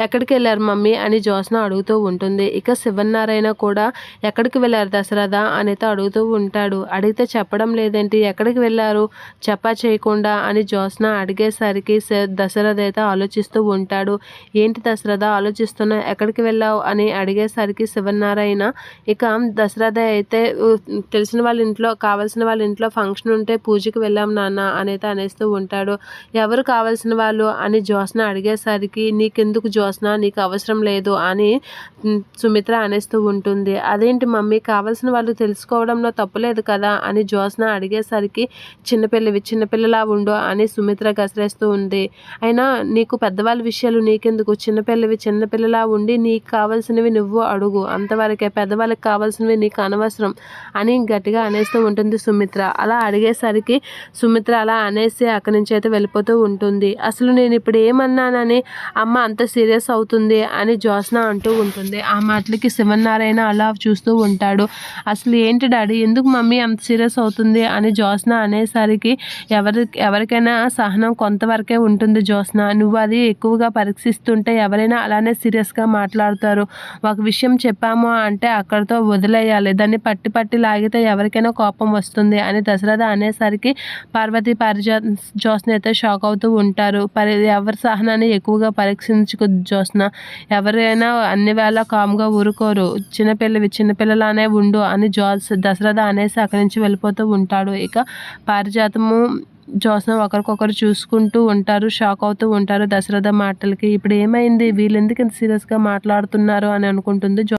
ఎక్కడికి వెళ్ళారు మమ్మీ అని జ్యోత్స్న అడుగుతూ ఉంటుంది. ఇక శివనారాయణ కూడా ఎక్కడికి వెళ్ళారు దశరథ అనేది అడుగుతూ ఉంటాడు. అడిగితే చెప్పడం లేదేంటి, ఎక్కడికి వెళ్ళారు చెప్పా చేయకుండా అని జ్యోత్స్న అడిగేసరికి దశరథ అయితే ఆలోచిస్తూ ఉంటాడు. ఏంటి దశరథ ఆలోచిస్తున్నా, ఎక్కడికి వెళ్ళావు అని అడిగేసరికి శివనారాయణ ఇక దశరథ అయితే తెలిసిన వాళ్ళ ఇంట్లో కావాల్సిన వాళ్ళ ఇంట్లో ఫంక్షన్ ఉంటే పూజకి వెళ్ళాం నాన్న అనేది అనేస్తూ ఉంటాడు. ఎవరు కావాల్సిన వాళ్ళు అని జ్యోత్స్న అడిగేసరికి నీకెందుకు జ్యోత్స్న, నీకు అవసరం లేదు అని సుమిత్ర అనేస్తూ ఉంటుంది. అదేంటి మమ్మీ, కావాల్సిన వాళ్ళు తెలుసుకోవడంలో తప్పులేదు కదా అని జ్యోత్స్న అడిగేసరికి చిన్నపిల్లలా ఉండు అని సుమిత్ర గసిరేస్తూ ఉంది. అయినా నీకు పెద్దవాళ్ళ విషయాలు నీకెందుకు, చిన్నపిల్లలా ఉండి నీకు కావాల్సినవి నువ్వు అడుగు, అంతవరకే, పెద్దవాళ్ళకి కావాల్సినవి నీకు అనవసరం అని గట్టిగా అనేస్తూ ఉంటుంది సుమిత్ర. అలా అడిగేసరికి సుమిత్ర అలా అనేసి అక్కడి నుంచి అయితే వెళ్ళిపోతూ ఉంటుంది. అసలు నేను ఇప్పుడు ఏమన్నానని అమ్మ అంత సీరియస్ అవుతుంది అని జ్యోత్స్న అంటూ ఉంటుంది. ఆ మాటలకి శివనారాయణ అలా చూస్తూ ఉంటాడు. అసలు ఏంటి డాడీ, ఎందుకు మమ్మీ అంత సీరియస్ అవుతుంది అని జ్యోత్స్న అనేసరికి ఎవరికైనా సహనం కొంతవరకే ఉంటుంది జ్యోత్స్న, నువ్వు అది ఎక్కువగా పరీక్షిస్తుంటే ఎవరైనా అలానే సీరియస్గా మాట్లాడతారు. ఒక విషయం చెప్పాము అంటే అక్కడితో వదిలేయాలి, దాన్ని పట్టి లాగితే ఎవరికైనా కోపం వస్తుంది అని దశరథ అనేసరికి పార్వతి జ్యోత్స్న అయితే షాక్ అవుతూ ఉంటారు. ఎవరి సహనాన్ని ఎక్కువగా పరీక్షించుకు జ్యోత్స్న, ఎవరైనా అన్ని వేళ కామ్గా ఊరుకోరు, చిన్నపిల్లలానే ఉండు అని దశరథ అనేసి అక్కడి నుంచి వెళ్ళిపోతూ ఉంటాడు. ఇక పారిజాతము జ్యోత్స్న ఒకరికొకరు చూసుకుంటూ ఉంటారు, షాక్ అవుతూ ఉంటారు దశరథ మాటలకి. ఇప్పుడు ఏమైంది, వీళ్ళు ఎందుకు ఇంత సీరియస్గా మాట్లాడుతున్నారు అని అనుకుంటుంది.